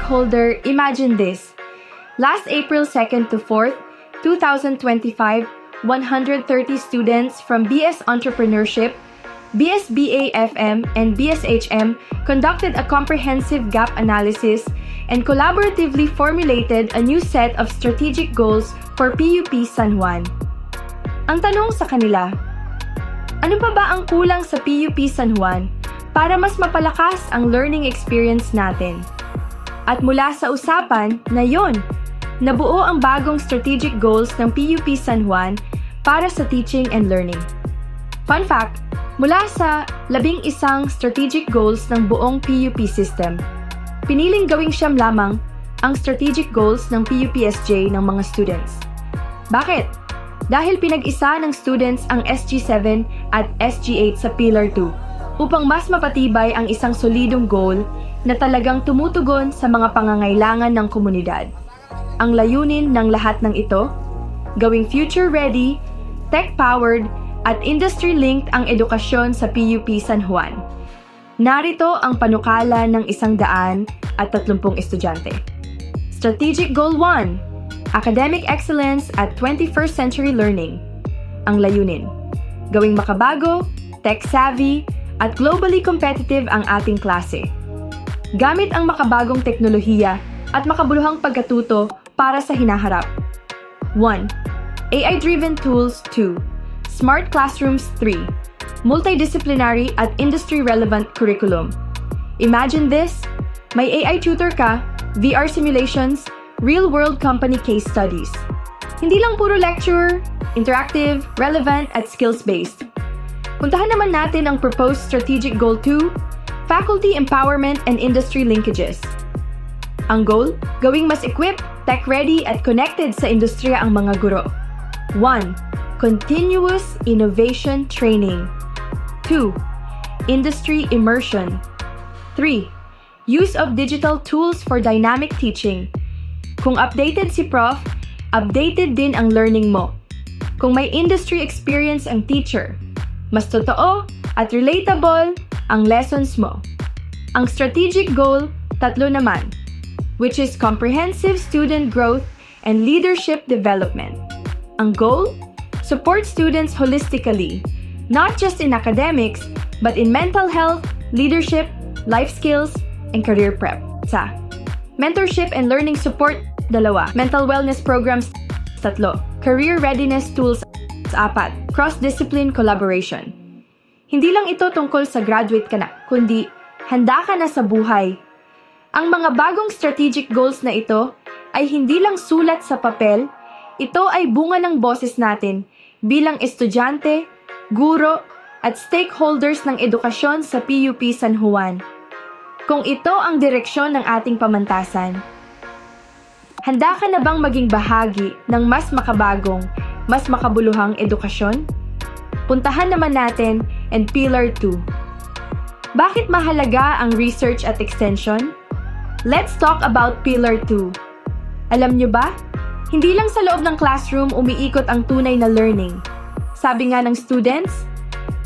stakeholder, imagine this. Last April 2nd to 4th, 2025, 130 students from BS Entrepreneurship, BS BA-FM, and BSHM conducted a comprehensive gap analysis and collaboratively formulated a new set of strategic goals for PUP San Juan. Ang tanong sa kanila, ano pa ba ang kulang sa PUP San Juan para mas mapalakas ang learning experience natin? At mula sa usapan na yon, nabuo ang bagong strategic goals ng PUP San Juan para sa teaching and learning. Fun fact, mula sa 11 strategic goals ng buong PUP system, piniling gawing 9 lamang ang strategic goals ng PUPSJ ng mga students. Bakit? Dahil pinag-isa ng students ang SG7 at SG8 sa Pillar 2 upang mas mapatibay ang isang solidong goal na talagang tumutugon sa mga pangangailangan ng komunidad. Ang layunin ng lahat ng ito, gawing future-ready, tech-powered, at industry-linked ang edukasyon sa PUP San Juan. Narito ang panukala ng 130 estudyante. Strategic Goal 1, Academic Excellence at 21st Century Learning. Ang layunin, gawing makabago, tech-savvy, at globally competitive ang ating klase. Gamit ang makabagong teknolohiya at makabuluhang pagkatuto para sa hinaharap. 1. AI-driven tools. 2. Smart Classrooms. 3. Multidisciplinary at industry-relevant curriculum. Imagine this, may AI tutor ka, VR simulations, real-world company case studies. Hindi lang puro lecture, interactive, relevant, at skills-based. Puntahan naman natin ang proposed Strategic Goal 2, Faculty Empowerment and Industry Linkages. Ang goal, gawing mas equipped, tech-ready at connected sa industriya ang mga guro. 1. Continuous Innovation Training. 2. Industry Immersion. 3. Use of digital tools for dynamic teaching. Kung updated si Prof, updated din ang learning mo. Kung may industry experience ang teacher, mas totoo at relatable ang lessons mo. Ang strategic goal, 3 naman, which is comprehensive student growth and leadership development. Ang goal, support students holistically, not just in academics, but in mental health, leadership, life skills, and career prep. Sa mentorship and learning support, 2. Mental wellness programs, 3. Career readiness tools, 4. Cross-discipline collaboration. Hindi lang ito tungkol sa graduate ka na, kundi handa ka na sa buhay. Ang mga bagong strategic goals na ito ay hindi lang sulat sa papel, ito ay bunga ng boses natin bilang estudyante, guro, at stakeholders ng edukasyon sa PUP San Juan. Kung ito ang direksyon ng ating pamantasan, handa ka na bang maging bahagi ng mas makabagong, mas makabuluhang edukasyon? Puntahan naman natin ang Pillar 2. Bakit mahalaga ang research at extension? Let's talk about Pillar 2. Alam nyo ba? Hindi lang sa loob ng classroom umiikot ang tunay na learning. Sabi nga ng students,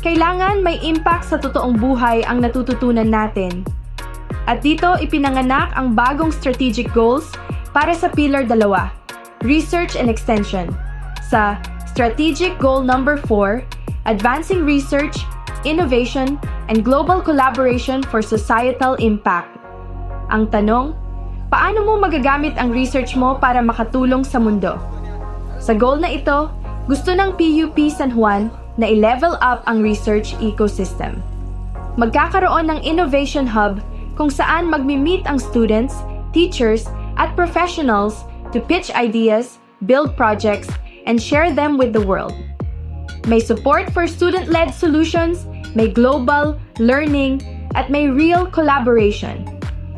kailangan may impact sa totoong buhay ang natututunan natin. At dito ipinanganak ang bagong strategic goals para sa Pillar 2, Research and Extension. Sa Strategic Goal number 4, Advancing Research, Innovation, and Global Collaboration for Societal Impact. Ang tanong, paano mo magagamit ang research mo para makatulong sa mundo? Sa goal na ito, gusto ng PUP San Juan na i-level up ang research ecosystem. Magkakaroon ng Innovation Hub kung saan magmi-meet ang students, teachers, at professionals to pitch ideas, build projects, and share them with the world. May support for student-led solutions, may global, learning, at may real collaboration.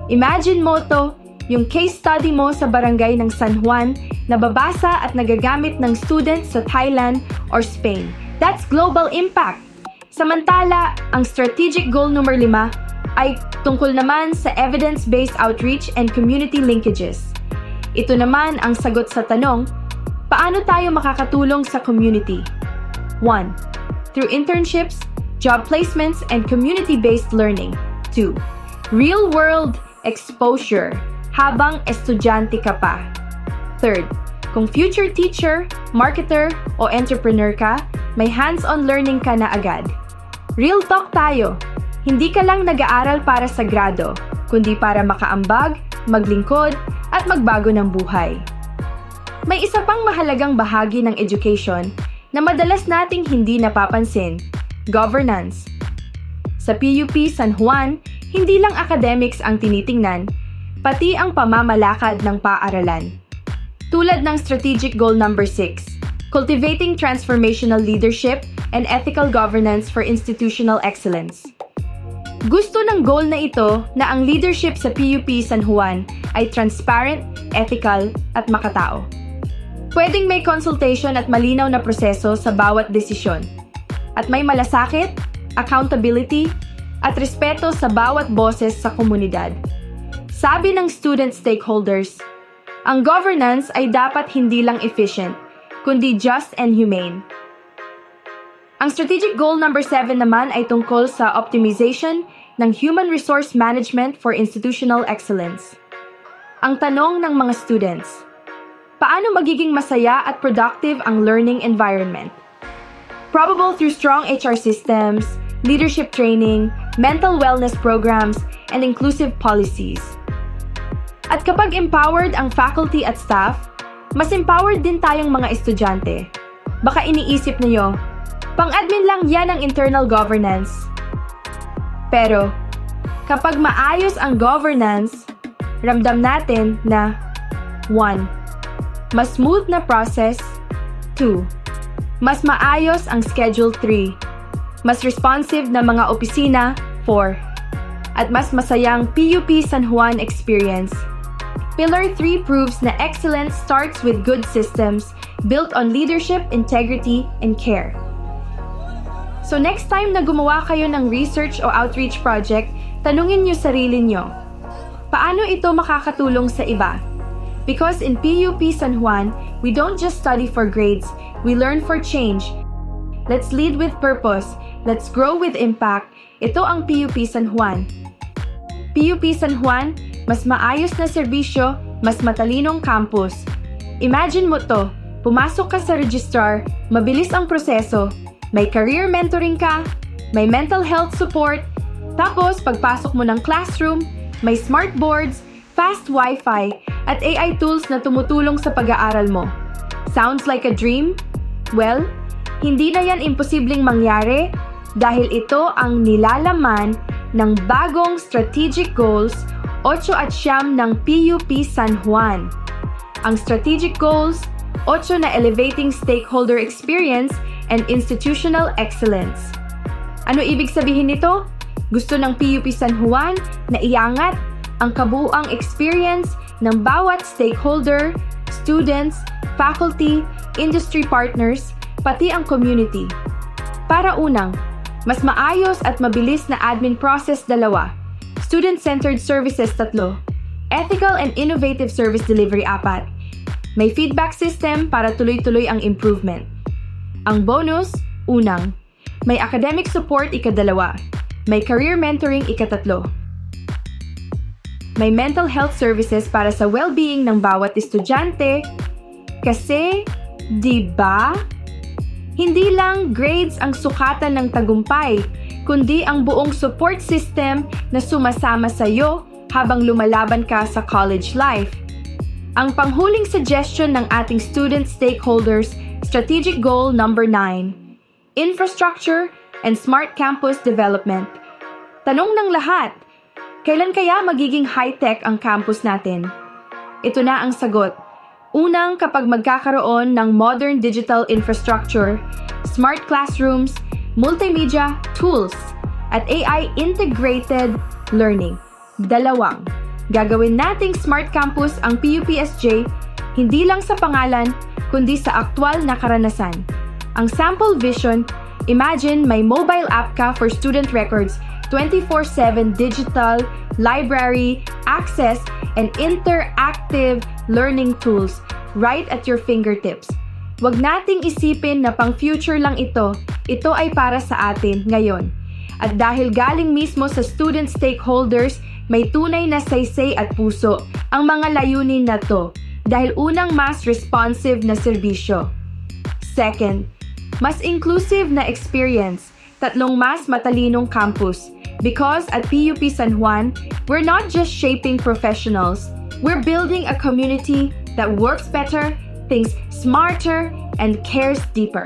Imagine mo to, yung case study mo sa barangay ng San Juan na babasa at nagagamit ng students sa Thailand or Spain. That's global impact. Samantala, ang strategic goal number 5 ay tungkol naman sa evidence-based outreach and community linkages. Ito naman ang sagot sa tanong, paano tayo makakatulong sa community? 1. Through internships, job placements, and community-based learning. 2. Real-world exposure. habang estudyante ka pa. Third, kung future teacher, marketer, o entrepreneur ka, may hands-on learning ka na agad. Real talk tayo, hindi ka lang nag-aaral para sa grado, kundi para makaambag, maglingkod, at magbago ng buhay. May isa pang mahalagang bahagi ng education na madalas nating hindi napapansin, governance. Sa PUP San Juan, hindi lang academics ang tinitingnan, pati ang pamamalakad ng paaralan. Tulad ng Strategic Goal Number 6, Cultivating Transformational Leadership and Ethical Governance for Institutional Excellence. Gusto ng goal na ito na ang leadership sa PUP San Juan ay transparent, ethical, at makatao. Pwedeng may consultation at malinaw na proseso sa bawat desisyon. At may malasakit, accountability, at respeto sa bawat boses sa komunidad. Sabi ng student stakeholders, ang governance ay dapat hindi lang efficient, kundi just and humane. Ang strategic goal number 7 naman ay tungkol sa optimization ng human resource management for institutional excellence. Ang tanong ng mga students, paano magiging masaya at productive ang learning environment? Probable through strong HR systems, leadership training, mental wellness programs, and inclusive policies. At kapag empowered ang faculty at staff, mas empowered din tayong mga estudyante. Baka iniisip niyo, pang-admin lang yan ang internal governance. Pero, kapag maayos ang governance, ramdam natin na 1. Mas smooth na process. 2. Mas maayos ang Schedule 3. Mas responsive na mga opisina. 4. At mas masayang PUP San Juan experience. Pillar 3 proves na excellence starts with good systems built on leadership, integrity, and care. So next time na gumawa kayo ng research o outreach project, tanungin niyo sarili niyo, paano ito makakatulong sa iba? Because in PUP San Juan, we don't just study for grades, we learn for change. Let's lead with purpose, let's grow with impact. Ito ang PUP San Juan. PUP San Juan, mas maayos na serbisyo, mas matalinong campus. Imagine mo to, pumasok ka sa registrar, mabilis ang proseso, may career mentoring ka, may mental health support, tapos pagpasok mo ng classroom, may smart boards, fast Wi-Fi, at AI tools na tumutulong sa pag-aaral mo. Sounds like a dream? Well, hindi na yan imposibleng mangyari dahil ito ang nilalaman ng bagong strategic goals 8 at 9 ng PUP San Juan. Ang strategic goals, 8 na elevating stakeholder experience and institutional excellence. Ano ibig sabihin nito? Gusto ng PUP San Juan na iangat ang kabuuang experience ng bawat stakeholder, students, faculty, industry partners, pati ang community. Para unang, mas maayos at mabilis na admin process 2, student-centered services 3, ethical and innovative service delivery 4, may feedback system para tuloy-tuloy ang improvement. Ang bonus, unang, may academic support 2, may career mentoring 3, may mental health services para sa well-being ng bawat estudyante. Kasi, di ba? Hindi lang grades ang sukatan ng tagumpay, kundi ang buong support system na sumasama sa iyo habang lumalaban ka sa college life. Ang panghuling suggestion ng ating student stakeholders, strategic goal number 9, infrastructure and smart campus development. Tanong ng lahat, kailan kaya magiging high-tech ang campus natin? Ito na ang sagot. Unang, kapag magkakaroon ng modern digital infrastructure, smart classrooms, multimedia tools, at AI-integrated learning. 2, gagawin nating smart campus ang PUPSJ hindi lang sa pangalan, kundi sa aktwal na karanasan. Ang sample vision, imagine may mobile app ka for student records, 24/7 digital, library, access, and interactive learning tools right at your fingertips. Huwag nating isipin na pang future lang ito ay para sa atin ngayon. At dahil galing mismo sa student stakeholders, May tunay na saysay at puso ang mga layunin na to dahil unang mas responsive na serbisyo. Second, mas inclusive na experience, tatlong mas matalinong campus. Because at PUP San Juan, we're not just shaping professionals, we're building a community that works better, thinks smarter, and cares deeper.